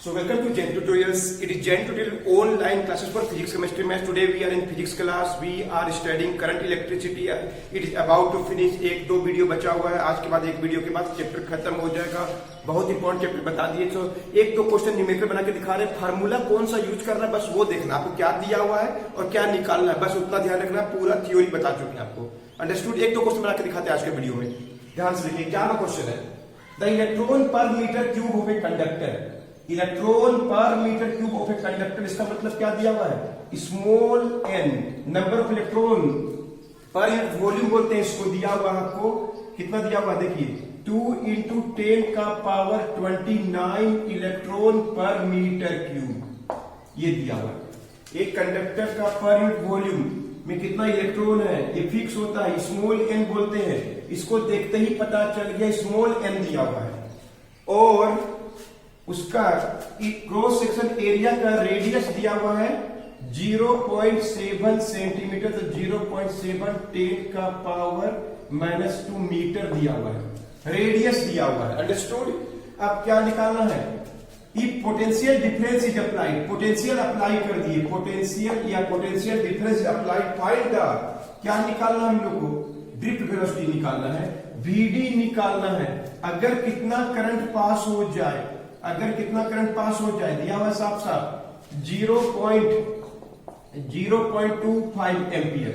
So welcome to Gen Tutorials. It is Gen Tutorial online classes for physics, chemistry, maths. Today we are in physics class. We are studying current electricity. It is about to finish. एक दो video बचा हुआ है. आज के बाद एक video के बाद चैप्टर खत्म हो जाएगा. बहुत इंपॉर्टेंट चैप्टर बता दिए. तो एक दो क्वेश्चन न्यूमेरिकल बना के दिखा रहे हैं. फार्मूला कौन सा यूज करना है बस वो देखना. आपको क्या दिया हुआ है और क्या निकालना है बस उतना ध्यान रखना. पूरा थ्योरी बता चुके हैं आपको. अंडरस्टूड. एक दो क्वेश्चन बना के दिखाते हैं आज के वीडियो में. ध्यान से देखिए क्या क्वेश्चन है. The electron per metre cube of a conductor. Electron per metre cube of a conductor. इसका मतलब क्या दिया हुआ है. Small N number of electron per volume बोलते हैं इसको. दिया हुआ है आपको. कितना दिया हुआ देखिए 2 × 10⁻29 इलेक्ट्रॉन पर मीटर क्यूब. ये दिया हुआ है. एक कंडक्टर का पर यूनिट वॉल्यूम में कितना इलेक्ट्रॉन है ये फिक्स होता है. स्मॉल एन बोलते हैं. इसको देखते ही पता चल गया स्मॉल एन दिया हुआ है. और उसका क्रॉस सेक्शन एरिया का रेडियस दिया हुआ है 0.7 सेंटीमीटर. तो 0.7 10⁻⁻² मीटर दिया हुआ है. रेडियस दिया हुआ है. अंडरस्टूड. अब क्या निकालना है. Potential difference is applied. Potential apply कर दिए. पोटेंशियल या potential difference applied. Find the क्या निकालना है हम लोग को. ड्रिफ्ट वेलोसिटी निकालना है. वीडी निकालना है. अगर कितना करंट पास हो जाए. अगर कितना करंट पास हो जाए दिया हुआ साफ साफ 0.25 एम्पियर.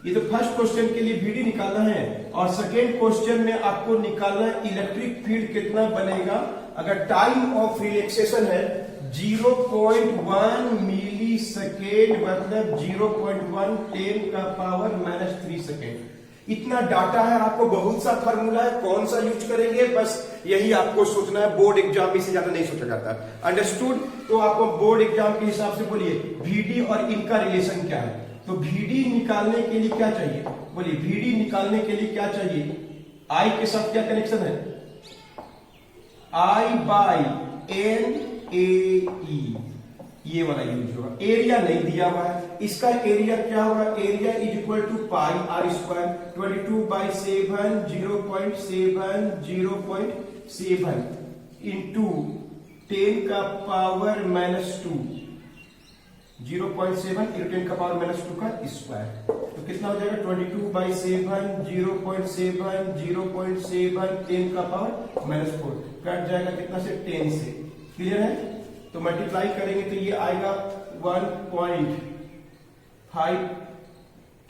ये तो फर्स्ट क्वेश्चन के लिए वीडी निकालना है. और सेकेंड क्वेश्चन में आपको निकालना है इलेक्ट्रिक फील्ड कितना बनेगा. अगर टाइम ऑफ रिलैक्सेशन है 0.1 मिली सेकेंड मतलब 0.1 10⁻³ सेकेंड. इतना डाटा है. आपको बहुत सा फार्मूला है. कौन सा यूज करेंगे बस यही आपको सोचना है. बोर्ड एग्जाम में से ज्यादा नहीं सोचा जाता. अंडरस्टूड. तो आपको बोर्ड एग्जाम के हिसाब से बोलिए वीडी और इनका रिलेशन क्या है. तो वीडी निकालने के लिए क्या चाहिए. बोलिए वीडी निकालने के लिए क्या चाहिए. आई के साथ क्या कनेक्शन है. I/N/A/E ये वाला यूज होगा. एरिया नहीं दिया हुआ है. इसका एरिया क्या होगा. Area is equal to pi r square. 22/7 0.7 into 10⁻⁻². 0.7 × 10⁻⁻² का स्क्वायर. तो कितना हो जाएगा 22/7 0.7 10⁻⁻4 कट जाएगा कितना से 10 से. क्लियर है. तो मल्टीप्लाई करेंगे तो ये आएगा 1.5.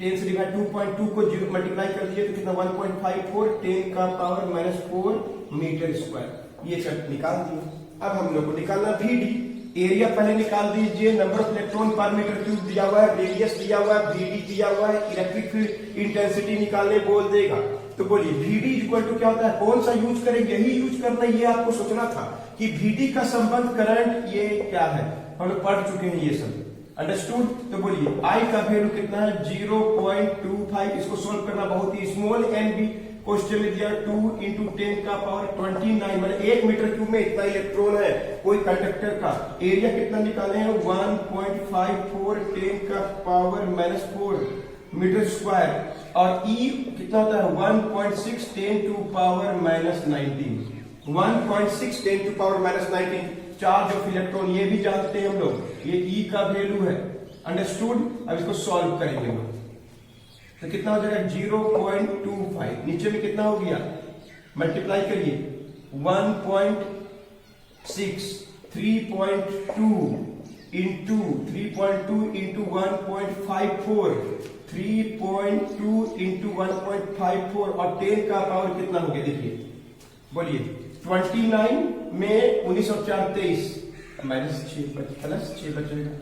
10 से डिवाइड 2.2 को मल्टीप्लाई कर दिए तो कितना 1.54 10⁻⁻4 मीटर स्क्वायर. ये सब निकाल दिए. अब हम लोग को निकालना वीडी. एरिया पहले निकाल दीजिए. Number of electron per metre cube दिया हुआ है. रेडियस दिया हुआ है. वीडी दिया हुआ है. इलेक्ट्रिक फील्ड इंटेंसिटी निकालने बोल देगा. तो बोलिए वीडी इक्वल टू क्या होता है. कौन सा यूज करेंगे. यही यूज करना. ये आपको सोचना था कि वीडी का संबंध करंट ये क्या है. हम लोग पढ़ चुके हैं ये सब. अंडरस्टूड. तो बोलिए आई का वैल्यू कितना है 0.25. इसको सोल्व करना बहुत ही स्मॉल एन बी क्वेश्चन में दिया 2 × 10⁻29 मतलब 1 मीटर क्यूब में इतना इलेक्ट्रॉन है. कोई कंडक्टर का एरिया कितना निकाले हैं 1.54 10⁻⁻4 मीटर स्क्वायर. और ई कितना होता है 1.6 10⁻⁻19. 1.6 10⁻⁻19 चार्ज ऑफ इलेक्ट्रॉन. ये भी जानते हैं हम लोग. ये ई का वैल्यू है. अंडरस्टूड. अब इसको सॉल्व करेंगे हम. तो कितना हो जाएगा 0.25. नीचे में कितना हो गया मल्टीप्लाई करिए 1.6 3.2 इंटू 1.54 3.2 इंटू 1.54 और 10 का पावर कितना हो गया देखिए. बोलिए 29 में 19 और 4 23 -6 +6 बचेगा.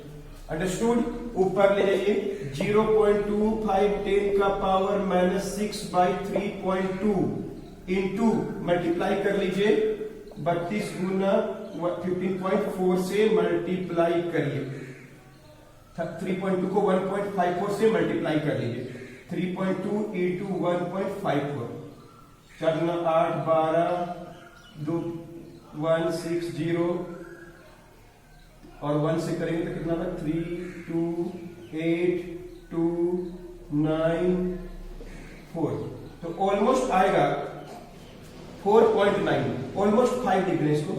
अंडरस्टूड. ऊपर ले जाइए 0.25 10⁻⁻6/3.2 इंटू मल्टीप्लाई कर लीजिए 32 गुना 15.4 से मल्टीप्लाई करिए. 3.2 को 1.54 से मल्टीप्लाई कर लीजिए. 3.2 इंटू 1.54 4 8 12 2 160 और 1 से करेंगे तो कितना होगा 3 2 8 2 9 4. तो ऑलमोस्ट आएगा 4.9. Almost 5 degree. इसको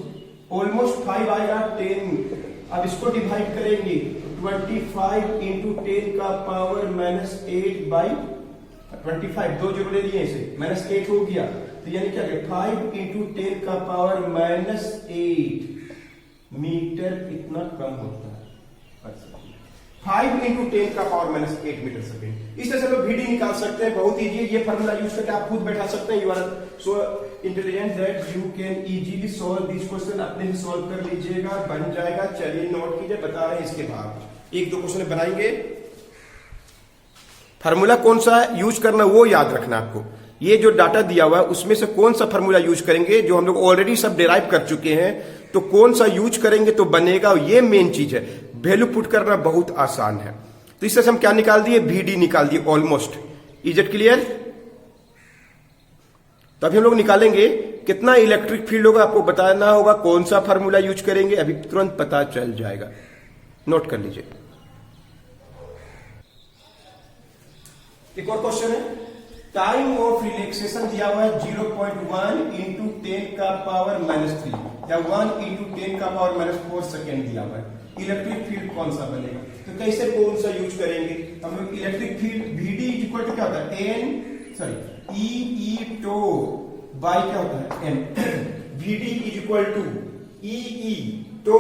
ऑलमोस्ट 5 आएगा 10। अब इसको डिवाइड करेंगे 25 इंटू 10 का पावर -8/25, 2 जीरो ले लिए इसे, -8 हो गया, तो यानी क्या 5 इंटू 10 का पावर -8 मीटर इतना कम होता है। 5 इंटू 10 का पावर -8 मीटर सेकेंड। इस तरह से लोग VD निकाल सकते हैं, बहुत इजी है। ये फॉर्मूला यूज करके आप खुद बैठा सकते हैं। You are so intelligent that you can easily solve this question. अपने ही सॉल्व कर लीजिएगा, बन जाएगा। चलिए नोट कीजिए, बता रहे हैं इसके बाद एक दो क्वेश्चन बनाएंगे। फार्मूला कौन सा यूज करना वो याद रखना आपको। ये जो डाटा दिया हुआ है उसमें से कौन सा फार्मूला यूज करेंगे, जो हम लोग ऑलरेडी सब डिराइव कर चुके हैं, तो कौन सा यूज करेंगे तो बनेगा, ये मेन चीज है। वैल्यू पुट करना बहुत आसान है। तो इससे हम क्या निकाल दिए, VD निकाल दिए ऑलमोस्ट। Is it clear? तो अभी हम लोग निकालेंगे कितना इलेक्ट्रिक फील्ड होगा, आपको बताना होगा कौन सा फार्मूला यूज करेंगे, अभी तुरंत पता चल जाएगा। नोट कर लीजिए। एक और क्वेश्चन है, टाइम ऑफ रिलैक्सेशन दिया हुआ है 0.1 इंटू 10 का पावर -3 या 1 इंटू 10 का पावर -4 सेकेंड दिया हुआ है। इलेक्ट्रिक फील्ड कौन सा बनेगा, तो कैसे कौन सा यूज करेंगे हम लोग। Electric field VD equal to क्या होता है, E टो बाई क्या होता है M। VD is equal to E tau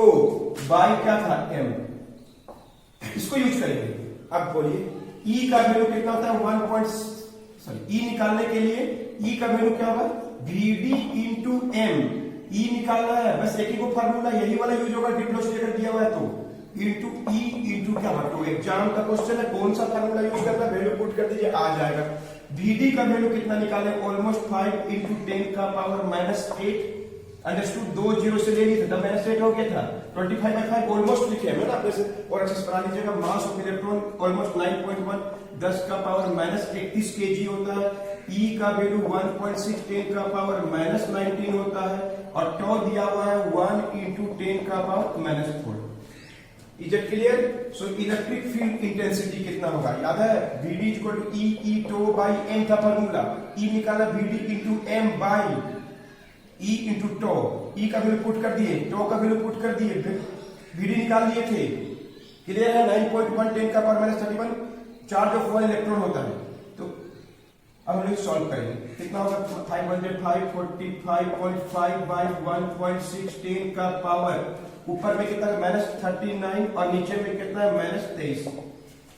by क्या था M, इसको यूज करेंगे। अब बोलिए E का वैल्यू कितना होता है, E निकालने के लिए E का वैल्यू क्या होगा, VD इंटू M। E निकालना है, बस एक ही को फार्मूला यही वाला यूज होगा, डिफ्लोस्टेटर दिया हुआ है तो इंटू E इंटू क्या होगा। तो एग्जाम का क्वेश्चन है कौन सा फार्मूला यूज करना, वैल्यू पुट कर दीजिए, आ जाएगा। VD का वैल्यू कितना निकाले, ऑलमोस्ट 5 इंटू 10 का पावर -8। अंडरस्टूड, 2 जीरो से ले ली थी, -8 हो गया था। 25/5 ऑलमोस्ट लिखे हैं ना आपने से, और अच्छे से बना लीजिएगा। मास ऑफ इलेक्ट्रॉन ऑलमोस्ट 9.1, 10 का पावर -31 kg होता है। E का वैल्यू 1.6, 10 का पावर -19 होता है, और टॉ दिया हुआ है 1 इंटू 10 का power -4। Is it clear? So electric field intensity कितना होगा, याद है, VD equal to E tau by M था फॉर्मूला। E निकाला VD into M by E into tau. E का वैल्यू पुट कर दिए, टो का वैल्यू पुट कर दिए, VD निकाल दिए थे। क्लियर है? 9.1, 10 का पावर -31 चार्ज ऑफ 1 इलेक्ट्रॉन होता है। तो अब हम लोग सॉल्व करेंगे, कितना होगा, 505 45.5 बाई 1.6, 10 का पावर, ऊपर में कितना है -39 और नीचे में कितना है -23।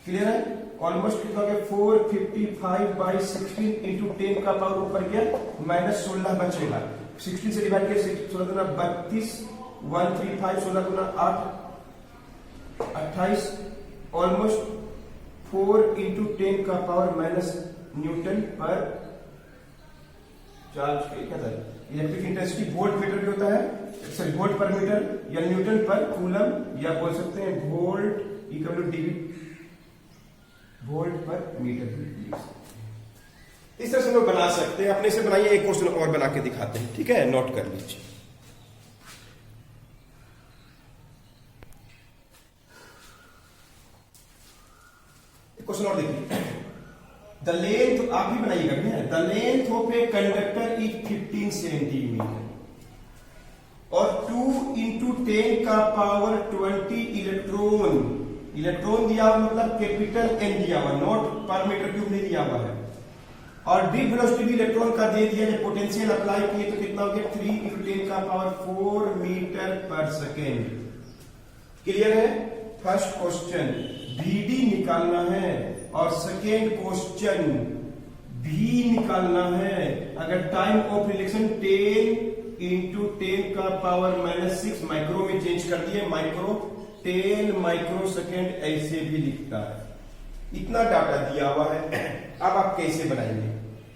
क्लियर है? ऑलमोस्ट कितना हो गया 455 बाई 16 इंटू 10 का पावर ऊपर गया, -16 बचेगा। 16 से डिवाइड किया, 16 दूना 32, 135, 16 दूना 8, 28, ऑलमोस्ट 4 इंटू 10 का power minus newton per charge. क्या था, इलेक्ट्रिक इंटेंसिटी वोल्ट मीटर भी होता है, सॉरी वोल्ट पर मीटर या न्यूटन पर कूलम, या बोल सकते हैं volt equal to DV, volt per metre. इस तरह से लोग बना सकते हैं, अपने से बनाइए। एक क्वेश्चन और बना के दिखाते हैं, ठीक है, नोट कर लीजिए। क्वेश्चन और देखिए, द लेंथ, आप भी बनाइएगा, the length of a conductor is 15 centimetre और 2 इंटू 10 का पावर 20 इलेक्ट्रॉन। इलेक्ट्रॉन दिया हुआ मतलब कैपिटल N दिया हुआ, नॉट पर मीटर क्यूब नहीं दिया हुआ है। और डी वेलोसिटी भी इलेक्ट्रॉन का दे दिया, जब पोटेंशियल अप्लाई किए तो कितना हो गया 3 इंटू 10 का पावर 4 मीटर पर सेकेंड। क्लियर है? फर्स्ट क्वेश्चन VD निकालना है और सेकेंड क्वेश्चन V निकालना है। अगर टाइम ऑफ रिलेक्शन 10 इंटू 10 का पावर -6 माइक्रो में चेंज कर दिए, माइक्रो 10 माइक्रो सेकेंड ऐसे भी लिखता है। इतना डाटा दिया हुआ है, अब आप कैसे बनाएंगे?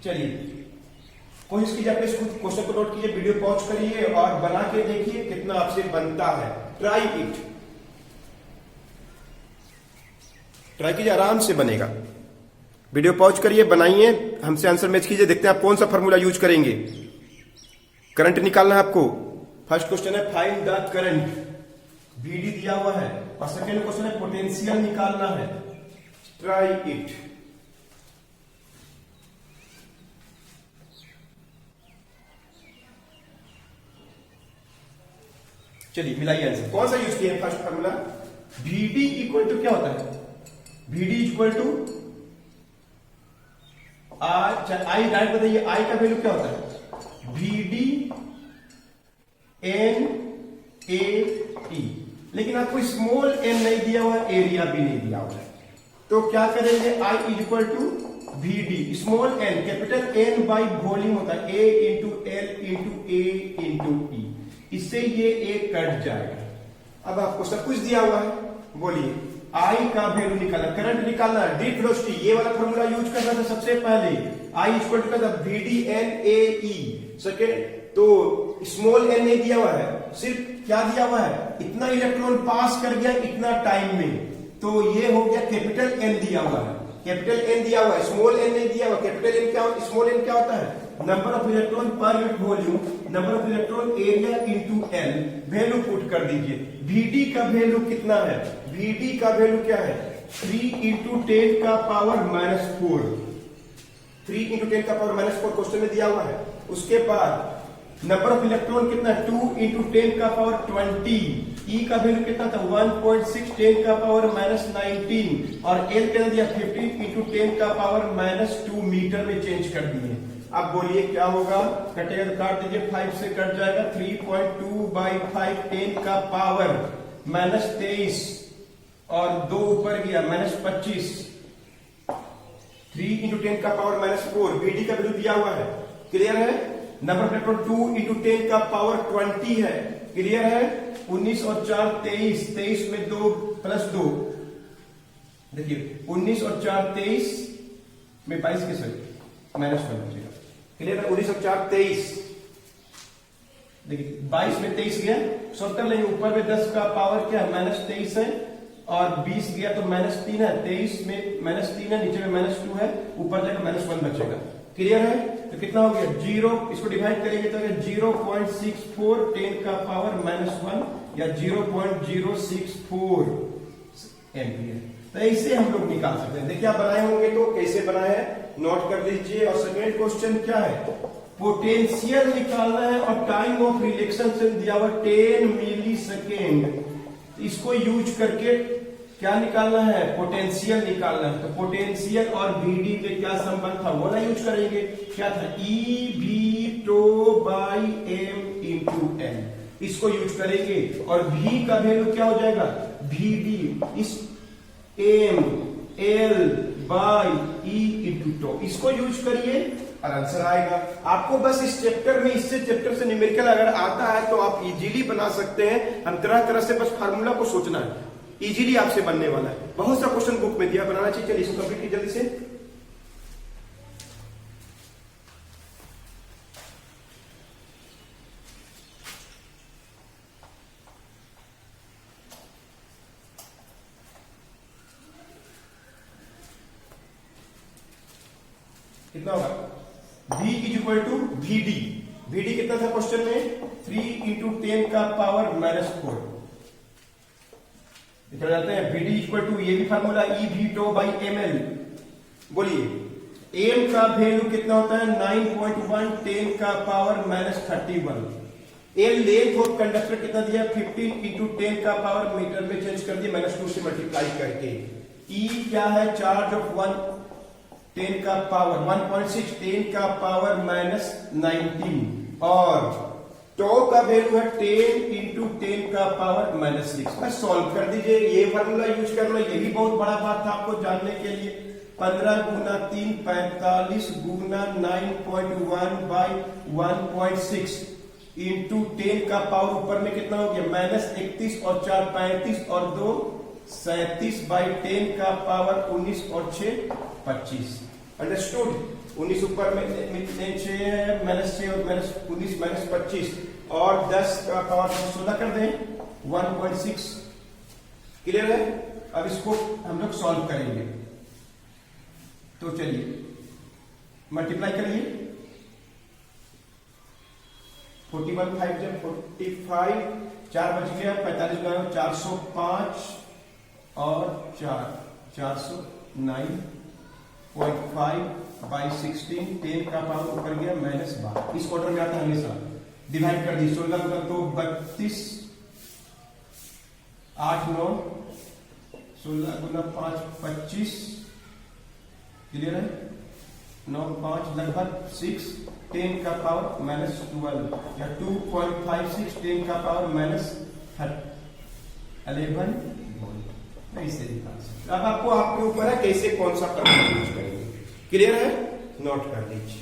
चलिए कोशिश कीजिए, अपने खुद क्वेश्चन को नोट कीजिए, वीडियो पॉज करिए और बना के देखिए कितना आपसे बनता है। ट्राई इट, ट्राई कीजिए, आराम से बनेगा। वीडियो पॉज करिए, बनाइए, हमसे आंसर मैच कीजिए, देखते हैं आप कौन सा फॉर्मूला यूज करेंगे। करंट निकालना है आपको। फर्स्ट क्वेश्चन है फाइंड द करंट, VD दिया हुआ है, और सेकेंड क्वेश्चन है पोटेंशियल निकालना है। Try it. चलिए मिलाइए आंसर। कौन सा यूज किया है first formula? VD equal to क्या होता है? VD equal to I direct बताइए, आई का वैल्यू क्या होता है? VD N A T। लेकिन आपको स्मॉल n नहीं दिया हुआ है, एरिया भी नहीं दिया हुआ है, तो क्या करेंगे? I is equal to VD small n capital N by volume होता है A into L into A into E। इससे ये एक कट जाएगा। अब आपको सब कुछ दिया हुआ है, बोलिए I का वैल्यू निकालना, करंट निकालना, डी वेलोसिटी, ये वाला फॉर्मूला यूज करना था सबसे पहले। I इक्वल टू था VD N A E। Second तो स्मॉल n नहीं दिया हुआ है, सिर्फ क्या दिया हुआ है? इतना इलेक्ट्रॉन पास कर गया इतना टाइम में, तो ये हो गया कैपिटल N दिया हुआ है, कैपिटल N दिया हुआ है, स्मॉल n नहीं दिया हुआ। कैपिटल N क्या होता है? स्मॉल n क्या होता है? Number of electron per unit volume, number of electron area into L। Value put कर दीजिए। VD का वैल्यू कितना है? VD का वैल्यू क्या है? 3 इंटू 10 का पावर माइनस 4। 3 इंटू 10 का पावर माइनस 4 क्वेश्चन में दिया हुआ है। उसके बाद नंबर ऑफ इलेक्ट्रॉन कितना? 2 इंटू 10 का पावर 20। ई का वैल्यू कितना था? 1.6 10 का पावर माइनस 19 और एल कितना दिया? 15 इंटू 10 का पावर माइनस 2 मीटर में चेंज कर दिए। अब बोलिए क्या होगा? कटेगा तो काट दीजिए, 5 से कट जाएगा। 3.2 बाई 5 10 का पावर माइनस 23 और 2 ऊपर गया माइनस 25। 3 इंटू 10 का पावर माइनस 4। VD का वैल्यू दिया हुआ है, क्लियर है? नंबर ऑफ इलेक्ट्रॉन 2 इंटू 10 का पावर 20 है, क्लियर है? 19 और 4 23, 23 में 2 प्लस 2, देखिए 19 और 4 23 में 22 के सर माइनस 1 बचेगा, क्लियर है? 19 और 4 23, देखिए 22 में 23 गया, सॉल्व कर लेंगे। ऊपर में 10 का पावर क्या है? माइनस 23 है और 20 गया तो माइनस 3 है। 23 में माइनस 3 है, नीचे में माइनस 2 है, ऊपर जाकर माइनस 1 बचेगा, क्लियर है? तो कितना हो गया? 0, इसको डिवाइड करेंगे तो 0.64 10 का पावर माइनस 1 या 0.064 एम्पियर। तो ऐसे हम लोग निकाल सकते हैं। देखिए आप बनाए होंगे तो कैसे बनाए हैं नोट कर लीजिए। और सेकेंड क्वेश्चन क्या है? पोटेंशियल निकालना है और टाइम ऑफ रिलेक्शन दिया हुआ 10 मिली सेकेंड। इसको यूज करके क्या निकालना है? पोटेंशियल निकालना है। तो पोटेंशियल और VD में क्या संबंध था वो ना यूज करेंगे। क्या था? EV tau by M into N, इसको यूज करेंगे। और V का वैल्यू क्या हो जाएगा? VD इस M L by E into tau, इसको यूज करिए और आंसर आएगा। आपको बस इस चैप्टर में, इससे चैप्टर से न्यूमेरिकल अगर आता है तो आप इजीली बना सकते हैं। हम तरह तरह से बस फार्मूला को सोचना है, इजीली आपसे बनने वाला है। बहुत सा क्वेश्चन बुक में दिया, बनाना चाहिए। चलिए इसको कंप्लीट कीजिए जल्दी से। कितना होगा? V is equal to VD। VD कितना था क्वेश्चन में? 3 इंटू 10 का पावर माइनस 4। चले जाते हैं। VD इक्वल टू, ये भी formula EV tau by ML। बोलिए M का वैल्यू कितना होता है? 9.1 10 का power minus 31। L length of conductor कितना दिया? 15 इंटू 10 का पावर मीटर में चेंज कर दिया माइनस 2 से मल्टीप्लाई करके। E क्या है? चार्ज ऑफ 1 10 का पावर 1.6 10 का पावर माइनस 19 और टो का वैल्यू है 10 इंटू 10 का पावर माइनस 6। बस सॉल्व कर दीजिए। ये फार्मूला यूज करना, ये भी बहुत बड़ा बात था आपको जानने के लिए। 15 गुना 3 45 गुना 9.1 बाई 1.6 इंटू 10 का पावर ऊपर में कितना हो गया? माइनस 31 और 4 35 और 2 37 बाई 10 का पावर 19 और 6 25। अंडरस्टूड? 19 ऊपर में 6 माइनस 6 और माइनस 19 माइनस 25 और 10 का पावर 16 कर दें 1.6, क्लियर है? अब इसको हम लोग सॉल्व करेंगे। तो चलिए मल्टीप्लाई करिए। 41 5 जब 45, 4 बच गया, 45 गुना 405 और 409.5 बाई 16 10 का पावर ऊपर गया माइनस 12। इस ऑर्डर में आता है हमेशा। डिवाइड कर दी। 16 गुना 2 32 8 9 16 गुना 5 25, क्लियर है? 9 5 लगभग 6 10 का पावर माइनस 12 या 2.56 10 का पावर माइनस 11 वोल्ट। ऐसे निकाल सकते। अब आपको आपके ऊपर है कैसे कौन सा फॉर्मूला यूज करेंगे। क्लियर है? नोट कर लीजिए।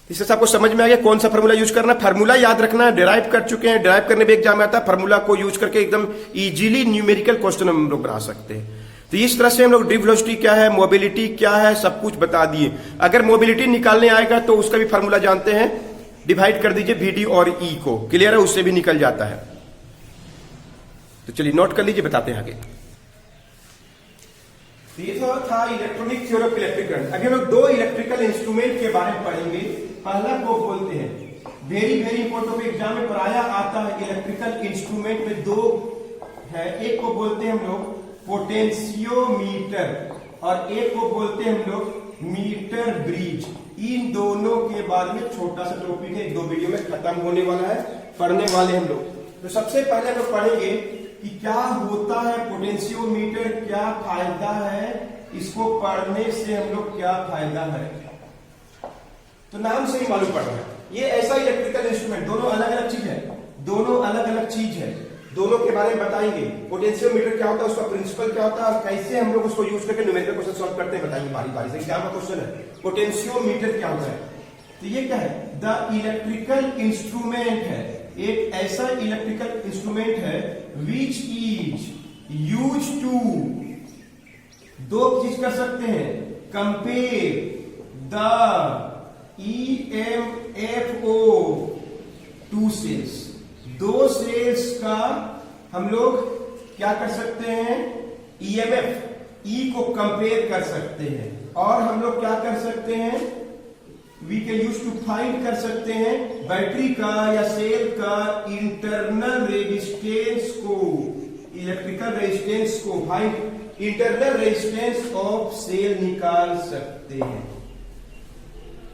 इससे आपको समझ में आ गया कौन सा फार्मूला यूज करना। फार्मूला याद रखना है, डिराइव कर चुके हैं, डिराइव करने में एग्जाम में आता है। फार्मूला को यूज करके एकदम इजीली न्यूमेरिकल क्वेश्चन हम लोग बना सकते हैं। तो इस तरह से हम लोग ड्रिफ्ट वेलोसिटी क्या है, मोबिलिटी क्या है, सब कुछ बता दिए। अगर मोबिलिटी निकालने आएगा तो उसका भी फार्मूला जानते हैं, डिवाइड कर दीजिए VD और E को। क्लियर है? उससे भी निकल जाता है। तो चलिए नोट कर लीजिए, बताते हैं आगे। ये तो था electronic theory of electric current. अभी हम लोग दो इलेक्ट्रिकल इंस्ट्रूमेंट के बारे में पढ़ेंगे। पहला को बोलते हैं, वेरी वेरी इंपॉर्टेंट, एग्जाम में पढ़ाया आता है। इलेक्ट्रिकल इंस्ट्रूमेंट में दो है, एक को बोलते हैं हम लोग पोटेंशियोमीटर और एक को बोलते हैं हम लोग मीटर ब्रिज। इन दोनों के बारे में छोटा सा टॉपिक है, 2 वीडियो में खत्म होने वाला है, पढ़ने वाले हम लोग। तो सबसे पहले हम लोग पढ़ेंगे कि क्या होता है पोटेंशियोमीटर, क्या फायदा है, इसको पढ़ने से हम लोग क्या फायदा है। तो नाम से ही मालूम पड़ रहा है, ये ऐसा इलेक्ट्रिकल इंस्ट्रूमेंट, दोनों अलग अलग चीज है, दोनों अलग अलग चीज है, दोनों के बारे में बताएंगे। पोटेंशियोमीटर क्या होता है, उसका प्रिंसिपल क्या होता है और कैसे हम लोग उसको यूज करके न्यूमेरिकल क्वेश्चन सॉल्व करते हैं, बताएंगे बारी बारी से। एग्जाम का क्वेश्चन है पोटेंशियोमीटर क्या होता है। तो ये क्या है, द इलेक्ट्रिकल इंस्ट्रूमेंट है, एक ऐसा इलेक्ट्रिकल इंस्ट्रूमेंट है विच इज यूज टू, दो चीज कर सकते हैं, compare the EMFO two cells, दो सेल्स का हम लोग क्या कर सकते हैं, EMF E को कंपेयर कर सकते हैं। और हम लोग क्या कर सकते हैं, we can use to find कर सकते हैं बैटरी का या सेल का इंटरनल रेजिस्टेंस को, इलेक्ट्रिकल रेजिस्टेंस को find, internal resistance of cell निकाल सकते हैं।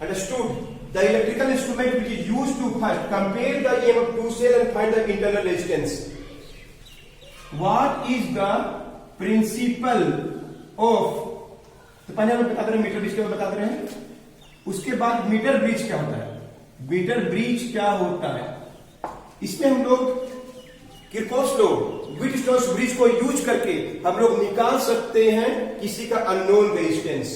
Understood? The electrical instrument which is used to first compare the EMF of two cell and find the internal resistance. What is the principle of? तो पहले हम बता रहे हैं मीटर ब्रिज क्या बता रहे हैं, उसके बाद मीटर ब्रिज क्या होता है। मीटर ब्रिज क्या होता है, इसमें हम लोग किरचॉफ लॉ, व्हिटस्टोन्स ब्रिज को यूज करके हम लोग निकाल सकते हैं किसी का अननोन रेजिस्टेंस।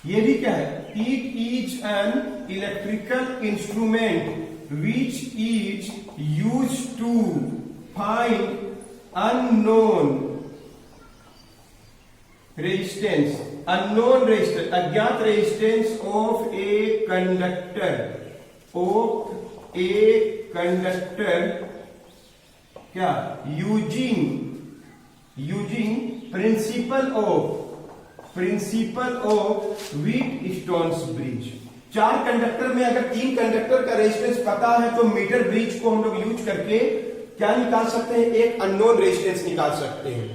ये भी क्या है, it is an electrical instrument which is use to find unknown resistance, unknown resistance, अज्ञात resistance of a conductor, of a conductor, क्या, using principle of Wheatstone's bridge. 4 conductor में अगर 3 कंडक्टर का रेजिस्टेंस पता है तो मीटर ब्रिज को हम लोग यूज करके क्या निकाल सकते हैं, एक अननोन रेजिस्टेंस निकाल सकते हैं।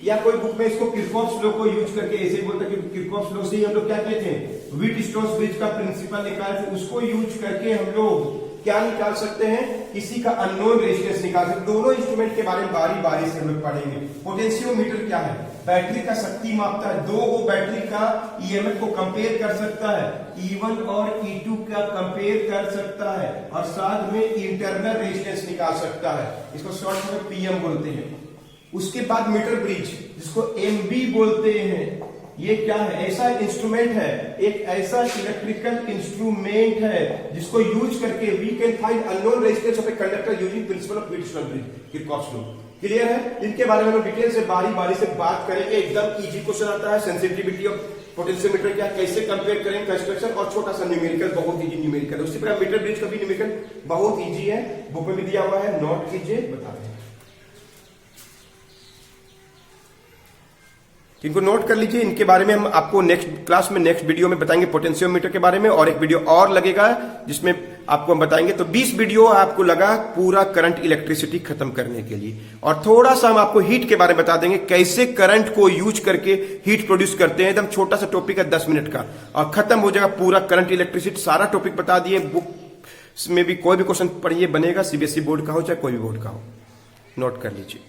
या कोई बुक में इसको किरचॉफ लॉ को यूज करके ऐसे ही बोलता है कि किरचॉफ लॉ से ही हम लोग क्या कहते हैं, व्हीटस्टोन्स ब्रिज का प्रिंसिपल निकाल, उसको यूज करके हम लोग क्या निकाल सकते हैं, किसी का अननोन रेजिस्टेंस निकाल सकते हैं। दोनों इंस्ट्रूमेंट के बारे में बारी बारी से हम लोग पढ़ेंगे। पोटेंशियोमीटर क्या है, बैटरी का शक्ति मापता है, दो वो बैटरी का EMF को कंपेयर कर सकता है, E1 और E2 का कंपेयर कर सकता है और साथ में इंटरनल रेजिस्टेंस निकाल सकता है। इसको शॉर्ट में PM बोलते हैं। उसके बाद मीटर ब्रिज जिसको MB बोलते हैं, ये क्या है, ऐसा इंस्ट्रूमेंट है, एक ऐसा इलेक्ट्रिकल इंस्ट्रूमेंट है जिसको यूज करके we can find unknown resistance of a conductor using principle of Wheatstone's bridge, Kirchhoff law. Clear है? इनके बारे में हम डिटेल से बारी बारी से बात करेंगे। एकदम इजी क्वेश्चन आता है, सेंसिटिविटी ऑफ पोटेंशियोमीटर क्या, कैसे कंपेयर करें, कंस्ट्रक्शन और छोटा सा न्यूमेरिकल, बहुत इजी न्यूमेरिकल। उसी प्रकार मीटर ब्रिज का भी न्यूमेरिकल बहुत इजी है, बुक में भी दिया हुआ है, नोट कीजिए, बता दें। इनको नोट कर लीजिए, इनके बारे में हम आपको नेक्स्ट क्लास में, नेक्स्ट वीडियो में बताएंगे पोटेंशियोमीटर के बारे में, और एक वीडियो और लगेगा जिसमें आपको हम बताएंगे। तो 20 वीडियो आपको लगा पूरा करंट इलेक्ट्रिसिटी खत्म करने के लिए, और थोड़ा सा हम आपको हीट के बारे में बता देंगे, कैसे करंट को यूज करके हीट प्रोड्यूस करते हैं। एकदम छोटा सा टॉपिक है 10 मिनट का, और खत्म हो जाएगा पूरा करंट इलेक्ट्रिसिटी, सारा टॉपिक बता दिए। बुक इसमें भी कोई भी क्वेश्चन पढ़िए बनेगा, सीबीएसई बोर्ड का हो चाहे कोई भी बोर्ड का हो, नोट कर लीजिए।